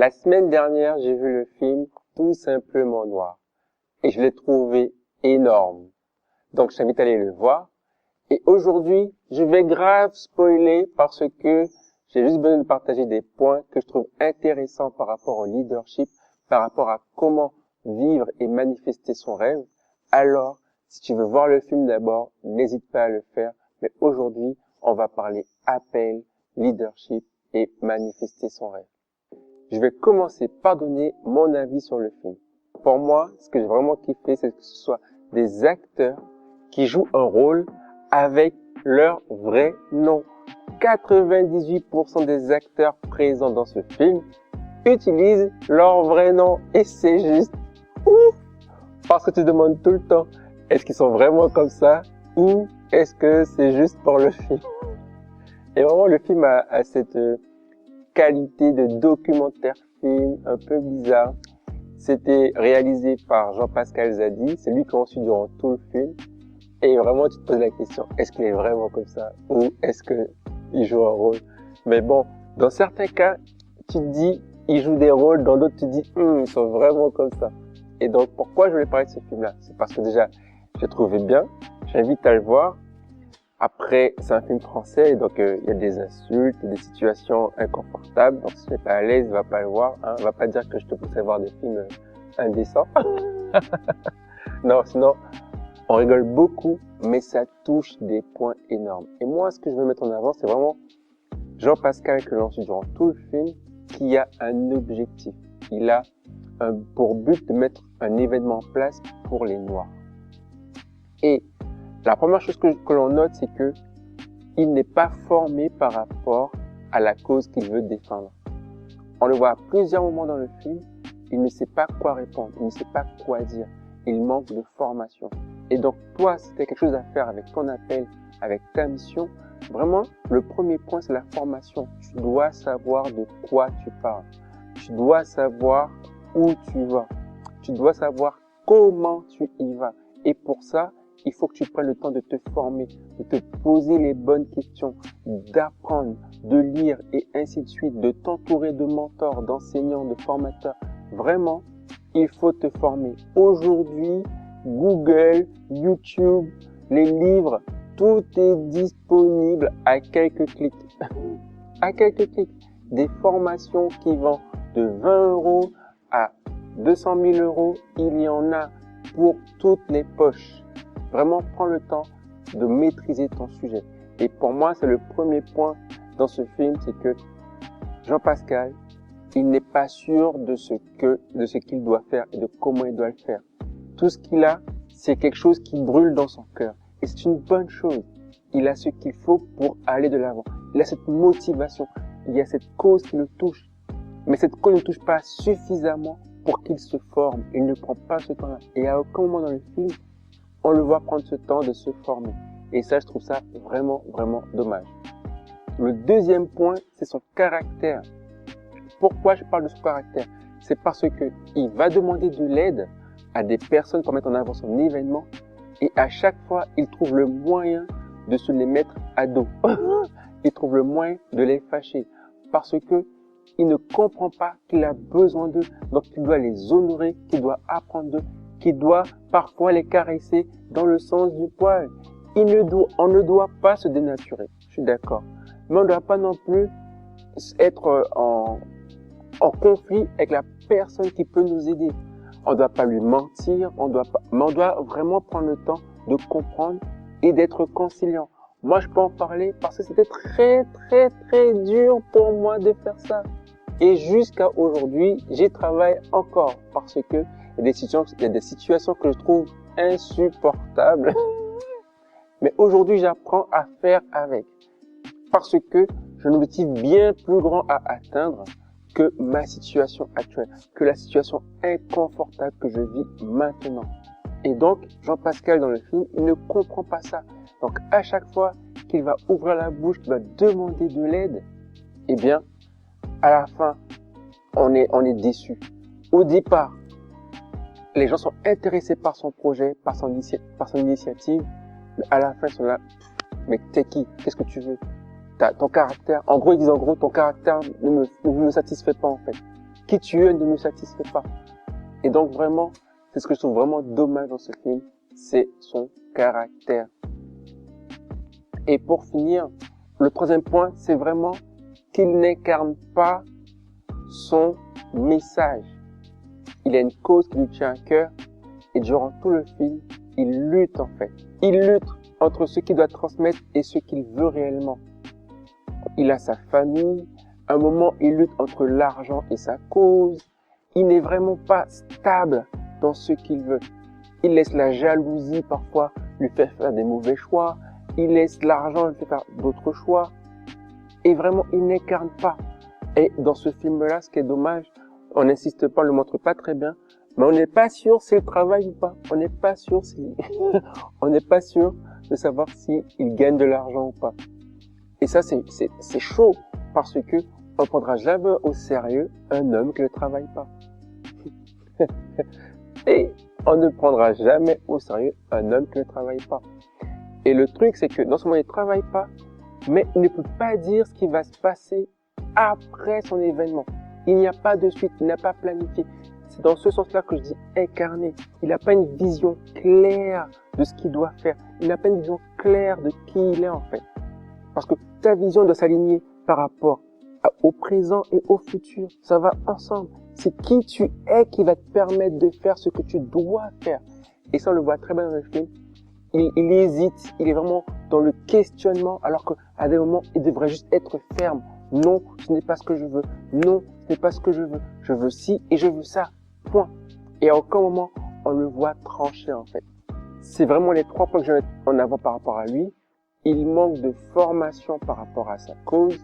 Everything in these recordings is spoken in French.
La semaine dernière, j'ai vu le film Tout simplement noir et je l'ai trouvé énorme. Donc, je t'invite à aller le voir. Et aujourd'hui, je vais grave spoiler parce que j'ai juste besoin de partager des points que je trouve intéressants par rapport au leadership, par rapport à comment vivre et manifester son rêve. Alors, si tu veux voir le film d'abord, n'hésite pas à le faire. Mais aujourd'hui, on va parler appel, leadership et manifester son rêve. Je vais commencer par donner mon avis sur le film. Pour moi, ce que j'ai vraiment kiffé, c'est que ce soit des acteurs qui jouent un rôle avec leur vrai nom. 98% des acteurs présents dans ce film utilisent leur vrai nom et c'est juste ouf! Parce que tu te demandes tout le temps, est-ce qu'ils sont vraiment comme ça ou est-ce que c'est juste pour le film? Et vraiment, le film a cette qualité de documentaire film un peu bizarre. C'était réalisé par Jean-Pascal Zadi, c'est lui qui a su durant tout le film. Et vraiment, tu te poses la question, est-ce qu'il est vraiment comme ça ou est-ce qu'il joue un rôle? Mais bon, dans certains cas, tu te dis, il joue des rôles, dans d'autres, tu te dis, ils sont vraiment comme ça. Et donc, pourquoi je voulais parler de ce film-là? C'est parce que déjà, j'ai trouvé bien, j'invite à le voir. Après, c'est un film français, et donc il y a des insultes, des situations inconfortables. Donc, si tu n'es pas à l'aise, va pas le voir. Hein. Va pas dire que je te pousse à voir des films indécents. Non, sinon, on rigole beaucoup, mais ça touche des points énormes. Et moi, ce que je veux mettre en avant, c'est vraiment Jean-Pascal que j'en suis durant tout le film, qui a un objectif. Il a pour but de mettre un événement en place pour les Noirs. Et la première chose que l'on note, c'est que il n'est pas formé par rapport à la cause qu'il veut défendre. On le voit à plusieurs moments dans le film, il ne sait pas quoi répondre, il ne sait pas quoi dire. Il manque de formation. Et donc, toi, si tu as quelque chose à faire avec ton appel, avec ta mission, vraiment, le premier point, c'est la formation. Tu dois savoir de quoi tu parles. Tu dois savoir où tu vas. Tu dois savoir comment tu y vas. Et pour ça, il faut que tu prennes le temps de te former, de te poser les bonnes questions, d'apprendre, de lire et ainsi de suite, de t'entourer de mentors, d'enseignants, de formateurs. Vraiment, il faut te former. Aujourd'hui, Google, YouTube, les livres, tout est disponible à quelques clics. À quelques clics. Des formations qui vont de 20 € à 200 000 €, il y en a pour toutes les poches. Vraiment, prends le temps de maîtriser ton sujet. Et pour moi, c'est le premier point dans ce film, c'est que Jean-Pascal, il n'est pas sûr de ce qu'il doit faire et de comment il doit le faire. Tout ce qu'il a, c'est quelque chose qui brûle dans son cœur. Et c'est une bonne chose. Il a ce qu'il faut pour aller de l'avant. Il a cette motivation. Il y a cette cause qui le touche. Mais cette cause ne touche pas suffisamment pour qu'il se forme. Il ne prend pas ce temps-là. Et à aucun moment dans le film, on le voit prendre ce temps de se former. Et ça, je trouve ça vraiment, vraiment dommage. Le deuxième point, c'est son caractère. Pourquoi je parle de son caractère? C'est parce que il va demander de l'aide à des personnes pour mettre en avant son événement et à chaque fois, il trouve le moyen de se les mettre à dos. Il trouve le moyen de les fâcher parce que il ne comprend pas qu'il a besoin d'eux, donc il doit les honorer, qu'il doit apprendre d'eux, qu'il doit parfois les caresser dans le sens du poil. On ne doit pas se dénaturer, je suis d'accord. Mais on ne doit pas non plus être en conflit avec la personne qui peut nous aider. On ne doit pas lui mentir, mais on doit vraiment prendre le temps de comprendre et d'être conciliant. Moi, je peux en parler parce que c'était très, très, très dur pour moi de faire ça. Et jusqu'à aujourd'hui, j'y travaille encore parce que il y a des situations que je trouve insupportables. Mais aujourd'hui, j'apprends à faire avec. Parce que j'ai un objectif bien plus grand à atteindre que ma situation actuelle, que la situation inconfortable que je vis maintenant. Et donc, Jean-Pascal dans le film, il ne comprend pas ça. Donc, à chaque fois qu'il va ouvrir la bouche, qu'il va demander de l'aide, eh bien, à la fin, on est déçu. Au départ, les gens sont intéressés par son projet, par son initiative, mais à la fin, ils sont là, mais t'es qui? Qu'est-ce que tu veux? Ton caractère, en gros, ils disent ton caractère ne me satisfait pas, en fait. qui tu es ne me satisfait pas. Et donc vraiment, c'est ce que je trouve vraiment dommage dans ce film, c'est son caractère. Et pour finir, le troisième point, c'est vraiment qu'il n'incarne pas son message. Il a une cause qui lui tient à cœur et durant tout le film, il lutte en fait. Il lutte entre ce qu'il doit transmettre et ce qu'il veut réellement. Il a sa famille. À un moment, il lutte entre l'argent et sa cause. Il n'est vraiment pas stable dans ce qu'il veut. Il laisse la jalousie parfois lui faire des mauvais choix. Il laisse l'argent lui faire d'autres choix. Et vraiment, il n'incarne pas. Et dans ce film-là, ce qui est dommage, on n'insiste pas, on le montre pas très bien, mais on n'est pas sûr s'il travaille ou pas. On n'est pas sûr si, on n'est pas sûr de savoir s'il gagne de l'argent ou pas. Et ça, c'est chaud parce que on prendra jamais au sérieux un homme qui ne travaille pas. Et on ne prendra jamais au sérieux un homme qui ne travaille pas. Et le truc, c'est que non seulement il ne travaille pas, mais il ne peut pas dire ce qui va se passer après son événement. Il n'y a pas de suite, il n'a pas planifié. C'est dans ce sens-là que je dis incarné. Il n'a pas une vision claire de ce qu'il doit faire. Il n'a pas une vision claire de qui il est en fait. Parce que ta vision doit s'aligner par rapport au présent et au futur. Ça va ensemble. C'est qui tu es qui va te permettre de faire ce que tu dois faire. Et ça, on le voit très bien dans le film. Il hésite, il est vraiment dans le questionnement, alors qu'à des moments, il devrait juste être ferme. Non, ce n'est pas ce que je veux. Non, ce n'est pas ce que je veux. Je veux ci et je veux ça. Point. Et à aucun moment, on le voit trancher en fait. C'est vraiment les 3 points que je vais mettre en avant par rapport à lui. Il manque de formation par rapport à sa cause.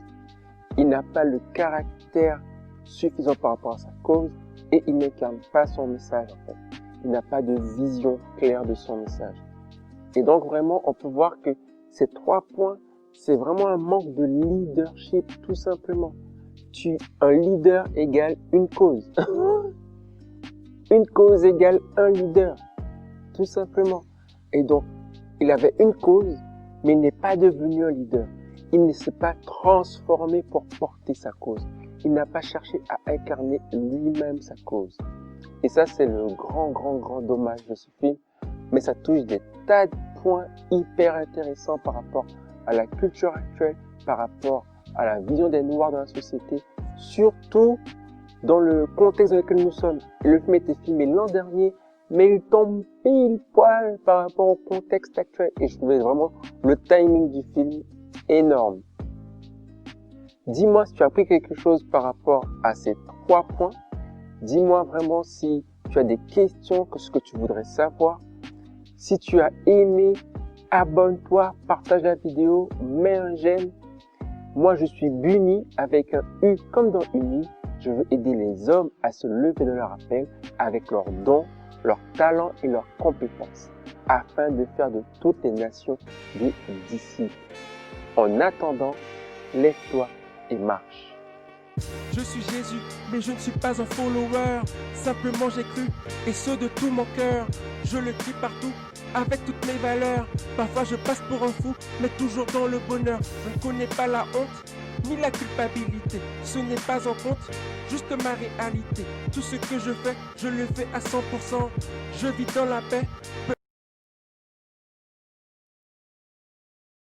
Il n'a pas le caractère suffisant par rapport à sa cause. Et il n'incarne pas son message en fait. Il n'a pas de vision claire de son message. Et donc vraiment, on peut voir que ces 3 points, c'est vraiment un manque de leadership, tout simplement. Un leader égale une cause. Une cause égale un leader, tout simplement. Et donc, il avait une cause, mais il n'est pas devenu un leader. Il ne s'est pas transformé pour porter sa cause. Il n'a pas cherché à incarner lui-même sa cause. Et ça, c'est le grand dommage de ce film. Mais ça touche des tas de points hyper intéressants par rapport à la culture actuelle, par rapport à la vision des Noirs dans la société, surtout dans le contexte dans lequel nous sommes. Le film a été filmé l'an dernier, mais il tombe pile poil par rapport au contexte actuel. Et je trouvais vraiment le timing du film énorme. Dis-moi si tu as appris quelque chose par rapport à ces 3 points. Dis-moi vraiment si tu as des questions, ce que tu voudrais savoir. Si tu as aimé, abonne-toi, partage la vidéo, mets un j'aime. Moi, je suis Bunny avec un U comme dans Uni. Je veux aider les hommes à se lever de leur appel avec leurs dons, leurs talents et leurs compétences afin de faire de toutes les nations des disciples. En attendant, lève-toi et marche. Je suis Jésus, mais je ne suis pas un follower. Simplement j'ai cru, et ce de tout mon cœur. Je le crie partout, avec toutes mes valeurs. Parfois je passe pour un fou, mais toujours dans le bonheur. Je ne connais pas la honte, ni la culpabilité. Ce n'est pas en compte, juste ma réalité. Tout ce que je fais, je le fais à 100%. Je vis dans la paix.